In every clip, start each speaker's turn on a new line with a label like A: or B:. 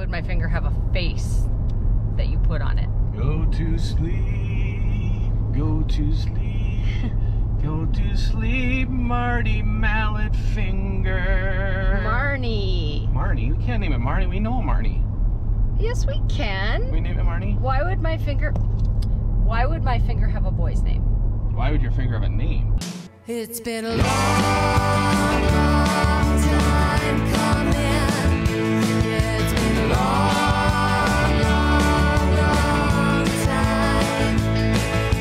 A: would my finger have a face that you put on it?
B: Go to sleep, go to sleep, go to sleep, Marty Mallet Finger.
A: Marnie.
B: Marnie? We can't name it Marnie. We know Marnie.
A: Yes, we can.
B: We name it Marnie?
A: Why would my finger have a boy's name?
B: Why would your finger have a name?
C: It's been a long, long time coming. It's been a long, long, long time.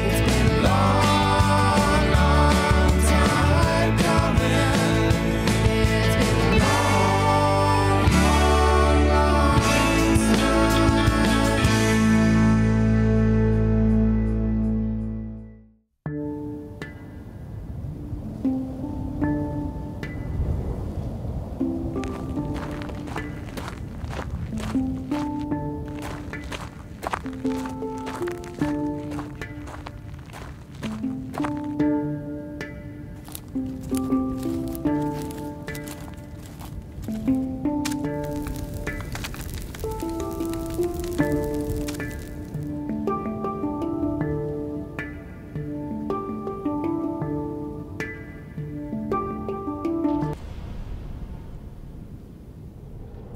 C: It's been a long, long time coming. It's been a long, long, long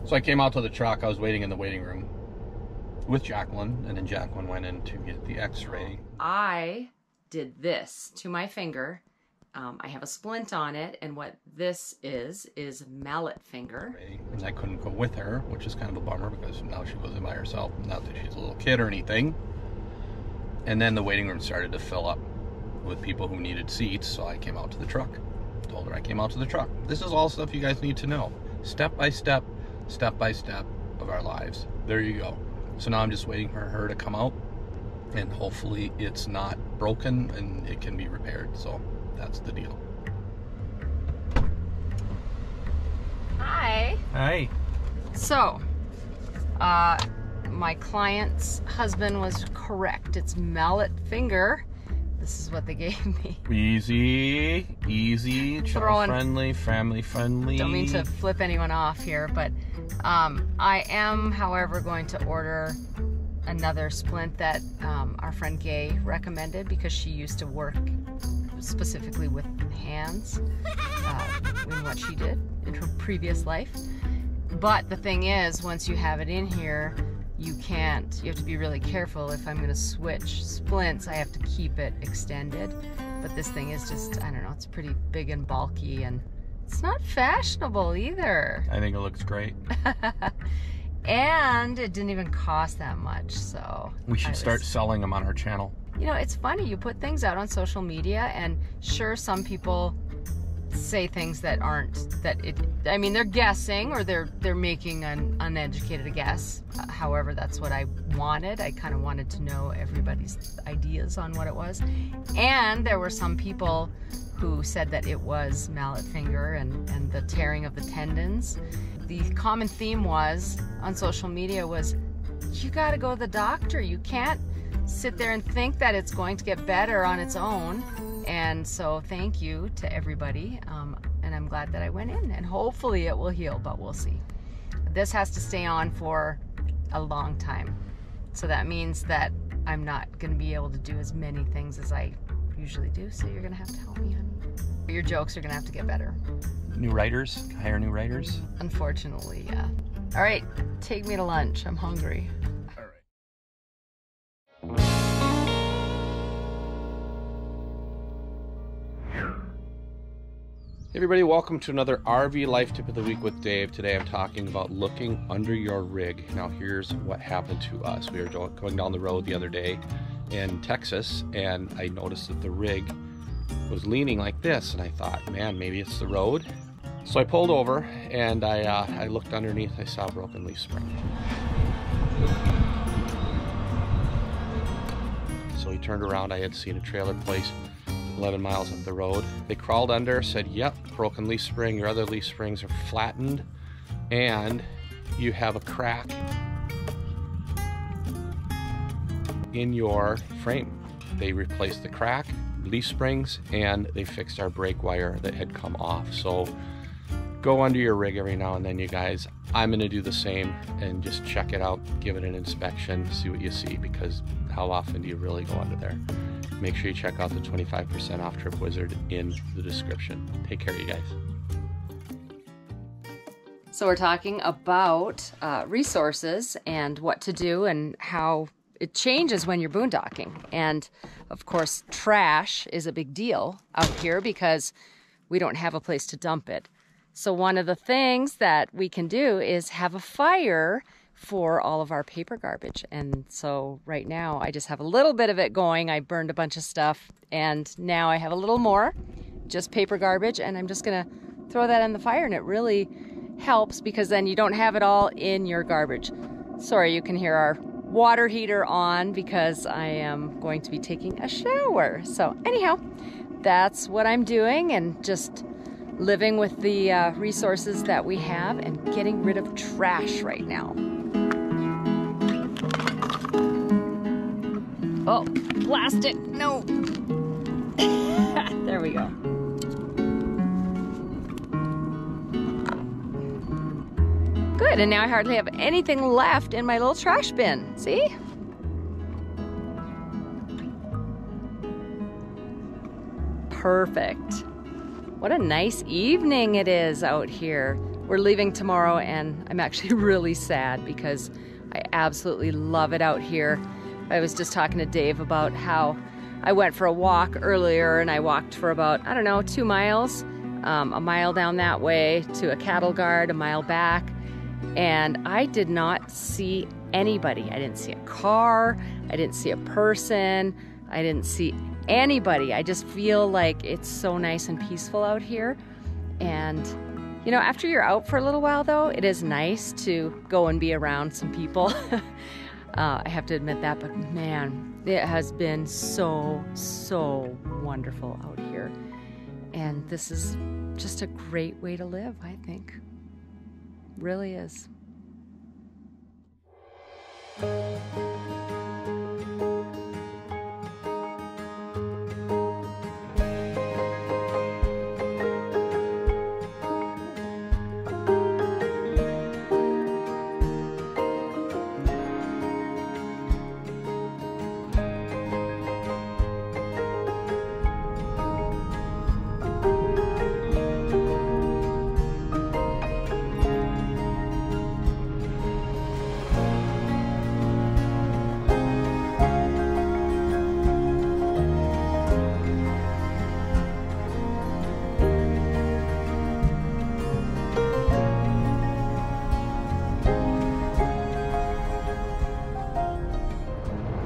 B: So I came out to the truck. I was waiting in the waiting room with Jacqueline, and then Jacqueline went in to get the x-ray.
A: I did this to my finger. I have a splint on it, and what this is mallet finger.
B: And I couldn't go with her, which is kind of a bummer because now she goes in by herself. Not that she's a little kid or anything. And then the waiting room started to fill up with people who needed seats, so I came out to the truck. Told her I came out to the truck. This is all stuff you guys need to know. Step by step of our lives. There you go. So now I'm just waiting for her to come out, and hopefully it's not broken and it can be repaired. So that's the deal.
A: Hi.
B: Hi.
A: So, my client's husband was correct. It's mallet finger. This is what they gave me.
B: Easy, child-friendly, family-friendly.
A: Don't mean to flip anyone off here, but I am, however, going to order another splint that our friend Gay recommended because she used to work specifically with hands in what she did in her previous life. But the thing is, once you have it in here, you have to be really careful. If I'm going to switch splints, I have to keep it extended. But this thing is just, I don't know, it's pretty big and bulky, and it's not fashionable either.
B: I think it looks great.
A: And it didn't even cost that much, so.
B: We should start selling them on our channel.
A: You know, it's funny, you put things out on social media, and sure, some people say things that aren't, I mean, they're guessing, or they're making an uneducated guess. However, that's what I wanted. I kind of wanted to know everybody's ideas on what it was. And there were some people who said that it was mallet finger and the tearing of the tendons. The common theme was, on social media, was you gotta go to the doctor. You can't sit there and think that it's going to get better on its own. And so thank you to everybody, and I'm glad that I went in, and hopefully it will heal, but we'll see. This has to stay on for a long time, so that means that I'm not going to be able to do as many things as I usually do, so you're going to have to help me, honey. Your jokes are going to have to get better.
B: New writers? Hire new writers?
A: Unfortunately, yeah. All right, take me to lunch. I'm hungry.
B: All right. Hey everybody, welcome to another RV Life Tip of the Week with Dave. Today I'm talking about looking under your rig. Now here's what happened to us. We were going down the road the other day in Texas, and I noticed that the rig was leaning like this, and I thought, man, maybe it's the road. So I pulled over, and I looked underneath. I saw a broken leaf spring. So we turned around. I had seen a trailer place 11 miles up the road. They crawled under, said, yep, broken leaf spring, your other leaf springs are flattened, and you have a crack in your frame. They replaced the crack, leaf springs, and they fixed our brake wire that had come off. So go under your rig every now and then, you guys. I'm gonna do the same and just check it out, give it an inspection, see what you see, because how often do you really go under there? Make sure you check out the 25% off Trip Wizard in the description. Take care, you guys.
A: So we're talking about resources and what to do and how it changes when you're boondocking. And of course, trash is a big deal out here because we don't have a place to dump it. So one of the things that we can do is have a fire for all of our paper garbage. And so right now I just have a little bit of it going. I burned a bunch of stuff and now I have a little more, just paper garbage, and I'm just gonna throw that in the fire, and it really helps because then you don't have it all in your garbage. Sorry, you can hear our water heater on because I am going to be taking a shower. So anyhow, that's what I'm doing, and just living with the resources that we have and getting rid of trash right now. Oh, plastic, no. There we go. Good, and now I hardly have anything left in my little trash bin, see? Perfect. What a nice evening it is out here. We're leaving tomorrow and I'm actually really sad because I absolutely love it out here. I was just talking to Dave about how I went for a walk earlier and I walked for about, I don't know, 2 miles. A mile down that way to a cattle guard, a mile back. And I did not see anybody. I didn't see a car. I didn't see a person. I didn't see anybody. I just feel like it's so nice and peaceful out here. And you know, after you're out for a little while though, it is nice to go and be around some people. I have to admit that, but man, it has been so wonderful out here. And this is just a great way to live, I think. Really is.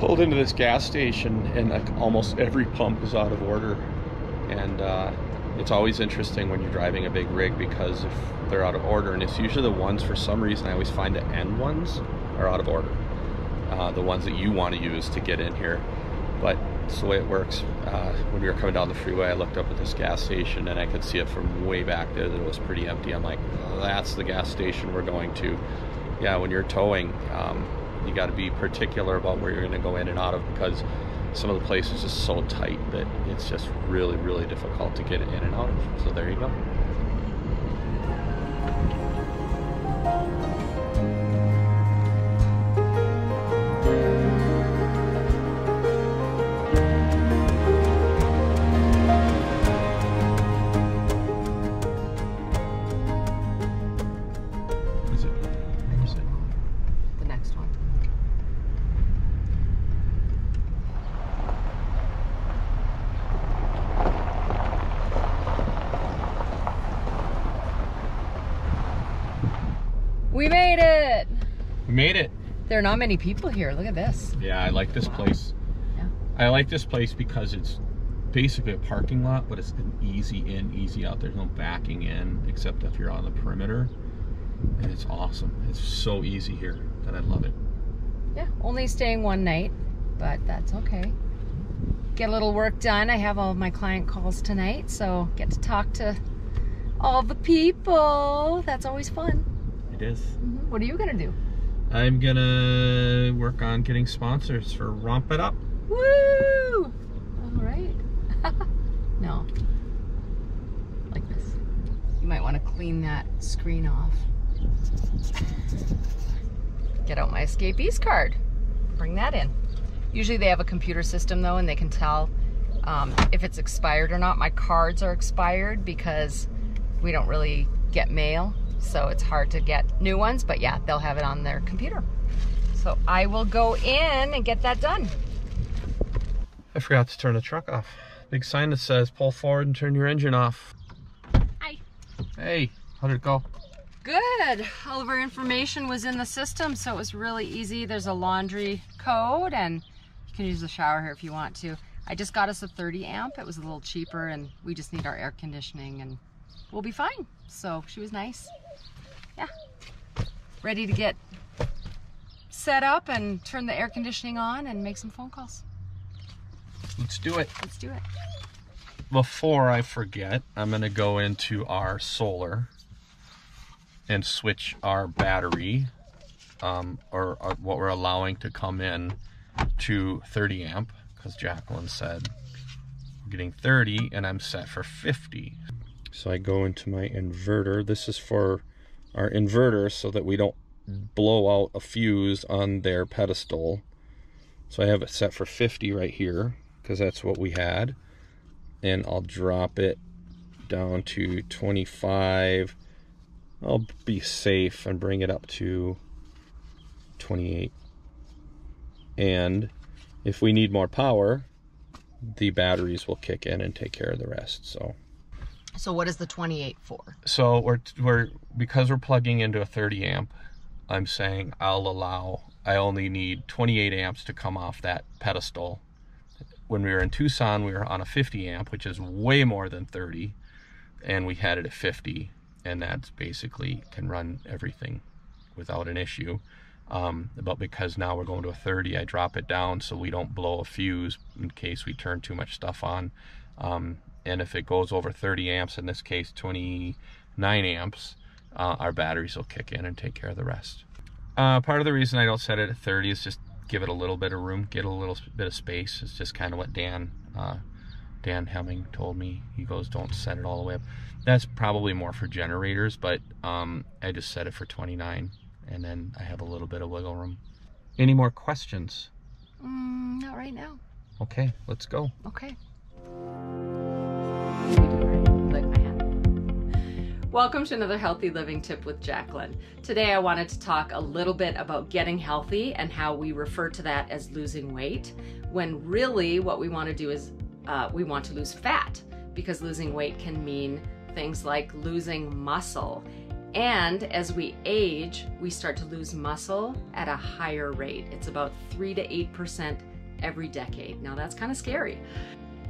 B: Pulled into this gas station and like almost every pump is out of order, and it's always interesting when you're driving a big rig because if they're out of order, and it's usually the ones, for some reason I always find the end ones are out of order, the ones that you want to use to get in here. But it's the way it works. When we were coming down the freeway, I looked up at this gas station and I could see it from way back there that it was pretty empty. I'm like, oh, that's the gas station we're going to. Yeah, when you're towing, you got to be particular about where you're going to go in and out of, because some of the places is so tight that it's just really difficult to get in and out of. So there you go.
A: We made it!
B: We made it!
A: There are not many people here. Look at this.
B: Yeah, I like this place.
A: Yeah.
B: I like this place because it's basically a parking lot, but it's an easy in, easy out. There's no backing in, except if you're on the perimeter. And it's awesome. It's so easy here that I love it.
A: Yeah, only staying one night, but that's okay. Get a little work done. I have all of my client calls tonight, so get to talk to all the people. That's always fun.
B: It is.
A: Mm-hmm. What are you gonna do?
B: I'm gonna work on getting sponsors for Romp It Up.
A: Woo! All right. No. Like this. You might want to clean that screen off. Get out my escapees card. Bring that in. Usually they have a computer system though, and they can tell if it's expired or not. My cards are expired because we don't really get mail, so it's hard to get new ones, but yeah, they'll have it on their computer. So I will go in and get that done.
B: I forgot to turn the truck off. Big sign that says pull forward and turn your engine off.
A: Hi.
B: Hey, how did it go?
A: Good. All of our information was in the system, so it was really easy. There's a laundry code, and you can use the shower here if you want to. I just got us a 30 amp. It was a little cheaper, and we just need our air conditioning, and we'll be fine. So she was nice. Yeah. Ready to get set up and turn the air conditioning on and make some phone calls.
B: Let's do it.
A: Let's do it.
B: Before I forget, I'm going to go into our solar and switch our battery, or what we're allowing to come in, to 30 amp, because Jacqueline said we're getting 30 and I'm set for 50. So I go into my inverter. This is for our inverter so that we don't blow out a fuse on their pedestal. So I have it set for 50 right here, because that's what we had. And I'll drop it down to 25. I'll be safe and bring it up to 28. And if we need more power, the batteries will kick in and take care of the rest.
A: So what is the 28 for?
B: So we're because we're plugging into a 30 amp, I'm saying I only need 28 amps to come off that pedestal. When we were in Tucson, we were on a 50 amp, which is way more than 30, and we had it at 50, and that's basically can run everything without an issue. But because now we're going to a 30, I drop it down so we don't blow a fuse in case we turn too much stuff on. And if it goes over 30 amps, in this case 29 amps, our batteries will kick in and take care of the rest. Part of the reason I don't set it at 30 is just give it a little bit of room, get a little bit of space. It's just kind of what Dan Hemming told me. He goes, don't set it all the way up. That's probably more for generators, but I just set it for 29, and then I have a little bit of wiggle room. Any more questions?
A: Not right now.
B: Okay, let's go.
A: Okay. Like my hand. Welcome to another Healthy Living Tip with Jacqueline. Today I wanted to talk a little bit about getting healthy and how we refer to that as losing weight, when really what we want to do is we want to lose fat, because losing weight can mean things like losing muscle. And as we age, we start to lose muscle at a higher rate. It's about 3 to 8% every decade. Now that's kind of scary.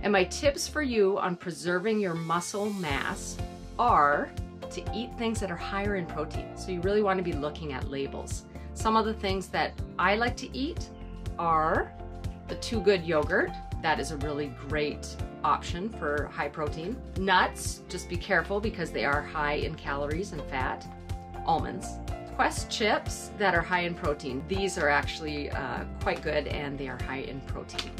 A: And my tips for you on preserving your muscle mass are to eat things that are higher in protein. So you really want to be looking at labels. Some of the things that I like to eat are the Too Good yogurt. That is a really great option for high protein. Nuts, just be careful because they are high in calories and fat. Almonds. Quest chips that are high in protein. These are actually quite good, and they are high in protein.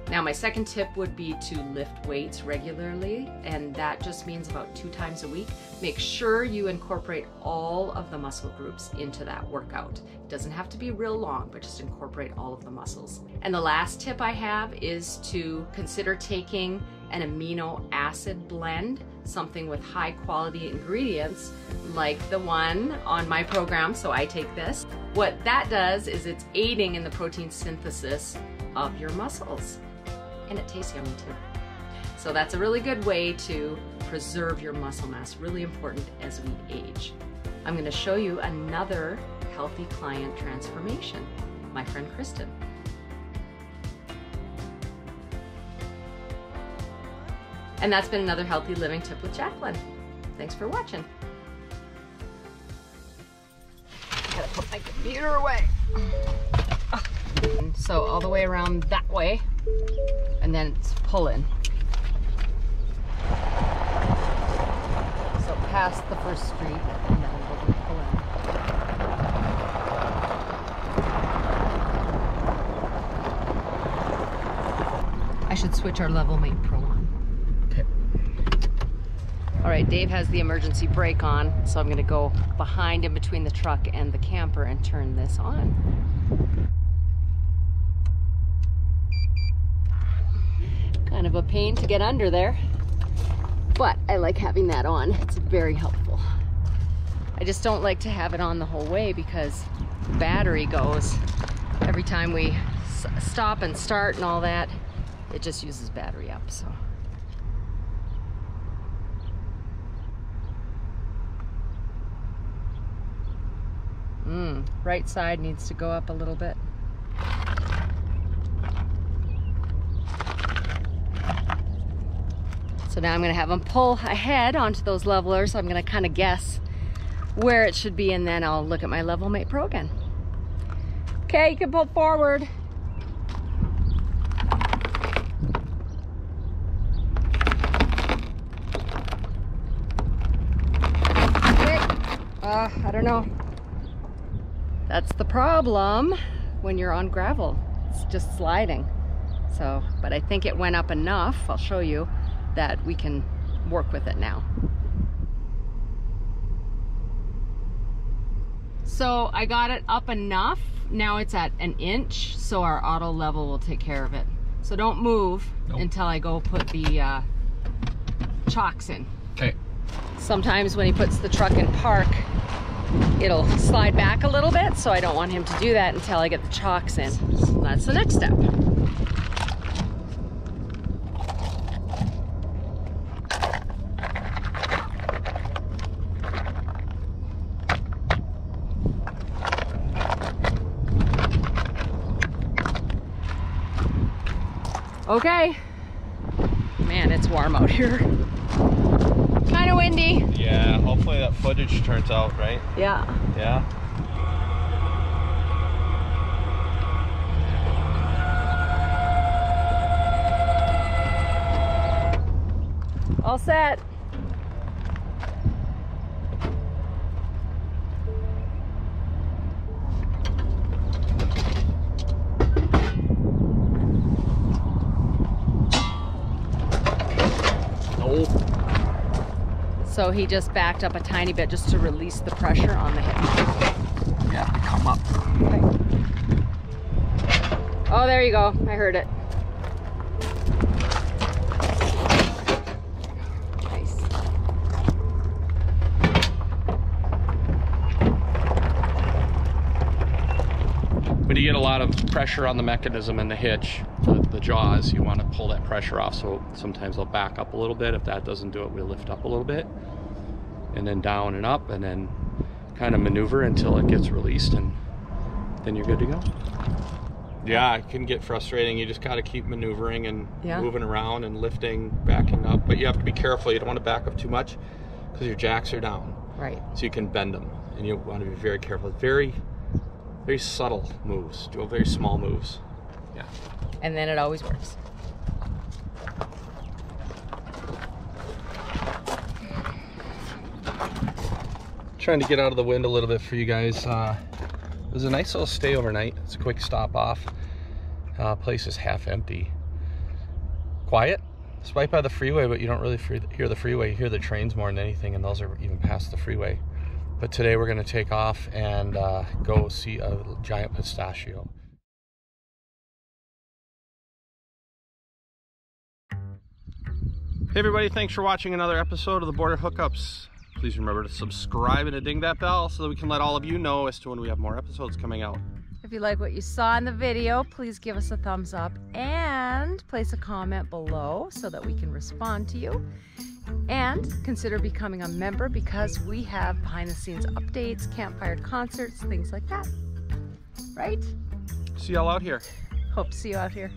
A: Now my second tip would be to lift weights regularly, and that just means about 2 times a week. Make sure you incorporate all of the muscle groups into that workout. It doesn't have to be real long, but just incorporate all of the muscles. And the last tip I have is to consider taking an amino acid blend, something with high quality ingredients like the one on my program, so I take this. What that does is it's aiding in the protein synthesis of your muscles. And it tastes yummy too. So that's a really good way to preserve your muscle mass, really important as we age. I'm going to show you another healthy client transformation, my friend Kristen. And that's been another Healthy Living Tip with Jacqueline. Thanks for watching. Gotta put my computer away. So all the way around that way, and then it's pulling. So past the first street, and then we'll be pulling. I should switch our Level Mate Pro on.
B: Okay.
A: right, Dave has the emergency brake on, so I'm gonna go behind in between the truck and the camper and turn this on. Kind of a pain to get under there, but I like having that on. It's very helpful. I just don't like to have it on the whole way because the battery goes every time we stop and start and all that. It just uses battery up, so. Right side needs to go up a little bit. So now I'm gonna have them pull ahead onto those levelers. I'm gonna kind of guess where it should be, and then I'll look at my Level Mate Pro again. Okay, you can pull forward. Okay, I don't know. That's the problem when you're on gravel. It's just sliding. So, but I think it went up enough, I'll show you, that we can work with it now. So I got it up enough. Now it's at 1 inch, so our auto level will take care of it. So don't move until I go put the chocks in.
B: Okay.
A: Sometimes when he puts the truck in park, it'll slide back a little bit, so I don't want him to do that until I get the chocks in. So that's the next step. Okay. Man, it's warm out here. Kind of windy.
B: Yeah, hopefully that footage turns out right.
A: Yeah.
B: Yeah.
A: All set. So he just backed up a tiny bit just to release the pressure on the hitch.
B: Yeah, come up.
A: Okay. Oh, there you go. I heard it. Nice.
B: When you get a lot of pressure on the mechanism and the hitch, the jaws, you want to pull that pressure off, so sometimes they'll back up a little bit. If that doesn't do it, we'll lift up a little bit, and then down and up, and then kind of maneuver until it gets released, and then you're good to go. Yeah, it can get frustrating. You just got to keep maneuvering and moving around and lifting, backing up, but you have to be careful. You don't want to back up too much because your jacks are down.
A: Right.
B: So you can bend them, and you want to be very careful. Very subtle moves. Do very small moves. Yeah.
A: And then it always works.
B: Trying to get out of the wind a little bit for you guys. It was a nice little stay overnight. It's a quick stop off. Place is half empty. Quiet. It's right by the freeway, but you don't really hear the freeway. You hear the trains more than anything, and those are even past the freeway. But today we're going to take off and go see a giant pistachio. Hey everybody, thanks for watching another episode of the Border Hookups. Please remember to subscribe and to ding that bell so that we can let all of you know as to when we have more episodes coming out.
A: If you like what you saw in the video, please give us a thumbs up and place a comment below so that we can respond to you. And consider becoming a member because we have behind the scenes updates, campfire concerts, things like that. Right?
B: See y'all out here.
A: Hope to see you out here.